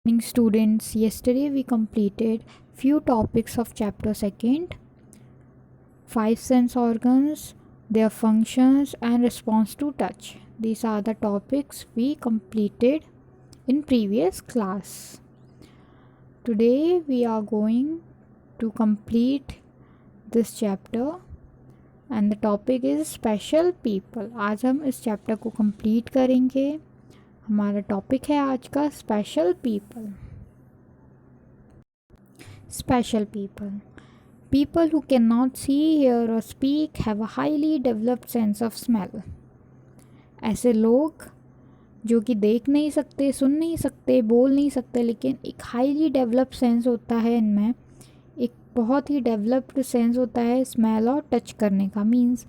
Morning students, yesterday we completed few topics of chapter 2nd, five sense organs, their functions and response to touch. These are the topics we completed in previous class. Today we are going to complete this chapter and the topic is special people. आज हम इस chapter को complete करेंगे. हमारा topic है आज का special people. Special people, people who cannot see, hear or speak have a highly developed sense of smell. ऐसे लोग जो कि देख नहीं सकते, सुन नहीं सकते, बोल नहीं सकते, लेकिन एक हाईली डेवलप्ड सेंस होता है इनमें, एक बहुत ही डेवलप्ड सेंस होता है स्मेल और टच करने का. मीन्स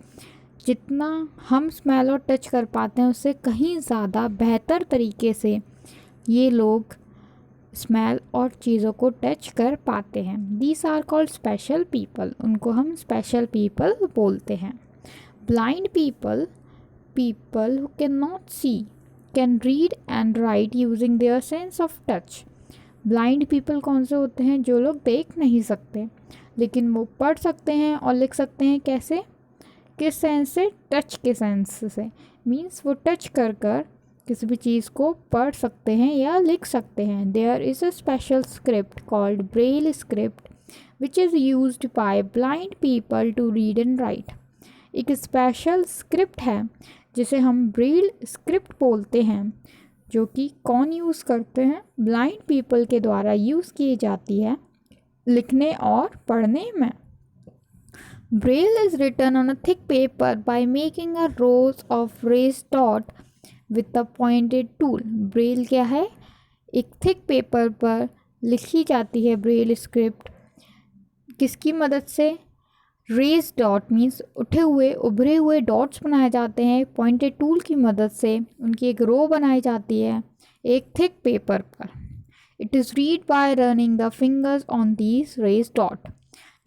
जितना हम स्मेल और टच कर पाते हैं उससे कहीं ज़्यादा बेहतर तरीके से ये लोग स्मेल और चीज़ों को टच कर पाते हैं. These are called special people. उनको हम स्पेशल पीपल बोलते हैं. Blind people, people who can not see, can read and write using their sense of touch. Blind people कौन से होते हैं? जो लोग देख नहीं सकते लेकिन वो पढ़ सकते हैं और लिख सकते हैं. कैसे? किस सेंस से? टच के सेंस से. मीन्स वो टच कर कर किसी भी चीज़ को पढ़ सकते हैं या लिख सकते हैं. There is a special script called Braille script which is used by blind people to read and write. एक स्पेशल स्क्रिप्ट है जिसे हम ब्रेल स्क्रिप्ट बोलते हैं, जो कि कौन यूज़ करते हैं? ब्लाइंड पीपल के द्वारा यूज़ की जाती है लिखने और पढ़ने में. Braille is written on a thick paper by making a rows of raised dot with a pointed tool. Braille क्या है? एक thick paper पर लिखी जाती है Braille स्क्रिप्ट. किसकी मदद से? रेज डॉट मीन्स उठे हुए उभरे हुए डॉट्स बनाए जाते हैं पॉइंटेड टूल की मदद से. उनकी एक रो बनाई जाती है एक थिक पेपर पर. It is read by running the fingers on these raise dot.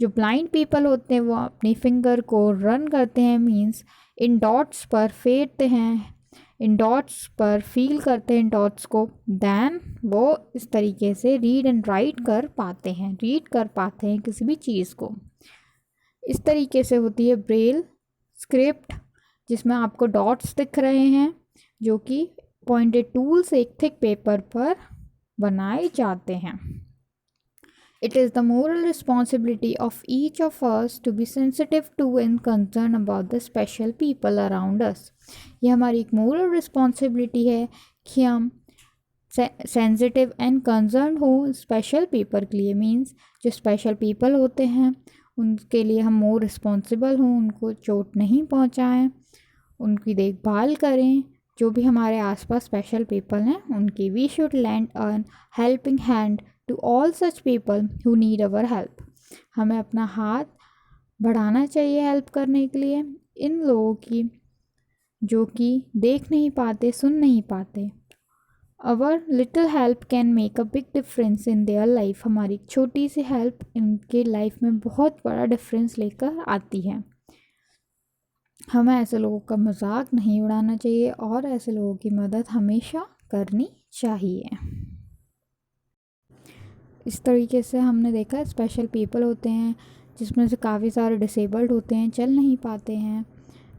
जो ब्लाइंड पीपल होते हैं वो अपनी फिंगर को रन करते हैं. मीन्स इन डॉट्स पर फेरते हैं, इन डॉट्स पर फील करते हैं इन डॉट्स को. दैन वो इस तरीके से रीड एंड राइट कर पाते हैं, रीड कर पाते हैं किसी भी चीज़ को. इस तरीके से होती है ब्रेल स्क्रिप्ट, जिसमें आपको डॉट्स दिख रहे हैं जो कि पॉइंटेड टूल से एक थिक पेपर पर बनाए जाते हैं. It is the moral responsibility of each of us to be sensitive to and concerned about the special people around us. ये हमारी एक moral responsibility है कि हम sensitive and concerned हो special people के लिए. मीन्स जो special people होते हैं उनके लिए हम more responsible हों, उनको चोट नहीं पहुंचाएं, उनकी देखभाल करें. जो भी हमारे आसपास स्पेशल पीपल हैं उनकी we should lend a helping hand to all such people who need our help. हमें अपना हाथ बढ़ाना चाहिए हेल्प करने के लिए इन लोगों की जो कि देख नहीं पाते, सुन नहीं पाते. Our little help can make a big difference in their life. हमारी छोटी सी हेल्प इनके लाइफ में बहुत बड़ा डिफरेंस लेकर आती है. हमें ऐसे लोगों का मजाक नहीं उड़ाना चाहिए और ऐसे लोगों की मदद हमेशा करनी चाहिए. इस तरीके से हमने देखा स्पेशल पीपल होते हैं जिसमें से काफ़ी सारे डिसेबल्ड होते हैं, चल नहीं पाते हैं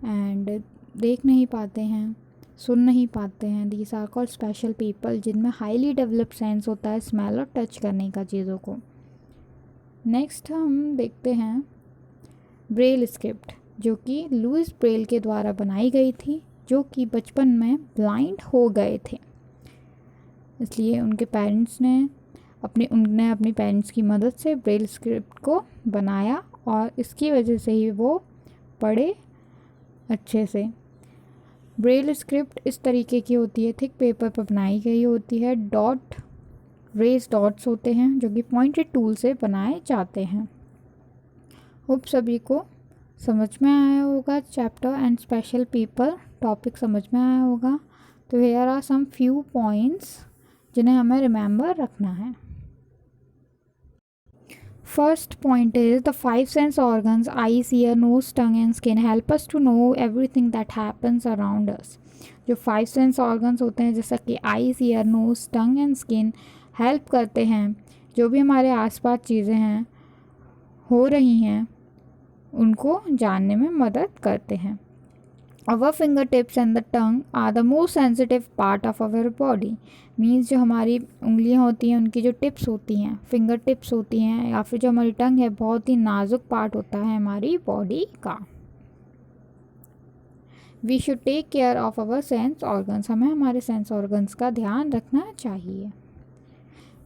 एंड देख नहीं पाते हैं, सुन नहीं पाते हैं. These are called special people, जिनमें हाईली डेवलप्ड सेंस होता है स्मेल और टच करने का चीज़ों को. नेक्स्ट हम देखते हैं ब्रेल स्क्रिप्ट, जो कि लुइस ब्रेल के द्वारा बनाई गई थी, जो कि बचपन में ब्लाइंड हो गए थे. इसलिए उनके पेरेंट्स ने उनने अपनी पेरेंट्स की मदद से ब्रेल स्क्रिप्ट को बनाया और इसकी वजह से ही वो पढ़े अच्छे से. ब्रेल स्क्रिप्ट इस तरीके की होती है, थिक पेपर पर बनाई गई होती है. डॉट रेज डॉट्स होते हैं जो कि पॉइंटेड टूल से बनाए जाते हैं. होप सभी को समझ में आया होगा chapter and special people topic समझ में आया होगा. तो here are some few points जिन्हें हमें रिमेंबर रखना है. First point is the five sense organs eyes, ear, nose, tongue and skin help us to know everything that happens around us. जो 5 सेंस ऑर्गन्स होते हैं जैसा कि eyes, ear, nose, tongue and skin help करते हैं, जो भी हमारे आसपास चीज़ें हैं हो रही हैं उनको जानने में मदद करते हैं। Our fingertips and the tongue are the most sensitive part of our body. Means जो हमारी उंगलियां होती हैं उनकी जो टिप्स होती हैं, फिंगर टिप्स होती हैं, या फिर जो हमारी टंग है, बहुत ही नाजुक पार्ट होता है हमारी बॉडी का। We should take care of our sense organs, हमें हमारे सेंस ऑर्गन्स का ध्यान रखना चाहिए।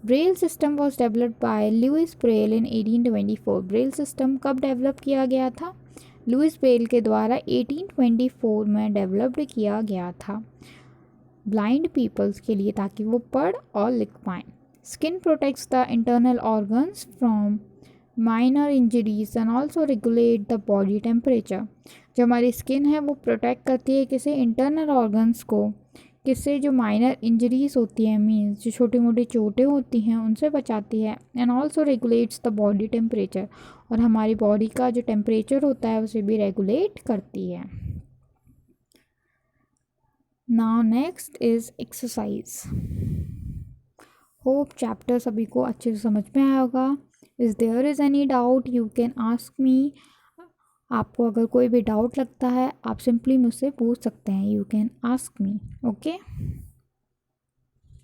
Braille system was developed by Louis Braille in 1824। Braille system कब डेवलप किया गया था? लुइस ब्रेल के द्वारा 1824 में डेवलप्ड किया गया था ब्लाइंड पीपल्स के लिए, ताकि वो पढ़ और लिख पाएँ। Skin protects the internal organs from minor injuries and also regulate the body temperature. जो हमारी स्किन है वो प्रोटेक्ट करती है किसी इंटरनल ऑर्गन्स को, किससे? जो माइनर इंजरीज होती हैं, मीन्स जो छोटी मोटी चोटें होती हैं उनसे बचाती है। And also regulates the body temperature, और हमारी बॉडी का जो टेम्परेचर होता है उसे भी रेगुलेट करती है। Now next is exercise. Hope chapter सभी को अच्छे से समझ में आया होगा। Is there is any doubt you can ask me. आपको अगर कोई भी डाउट लगता है आप सिंपली मुझसे पूछ सकते हैं। You can ask me, okay.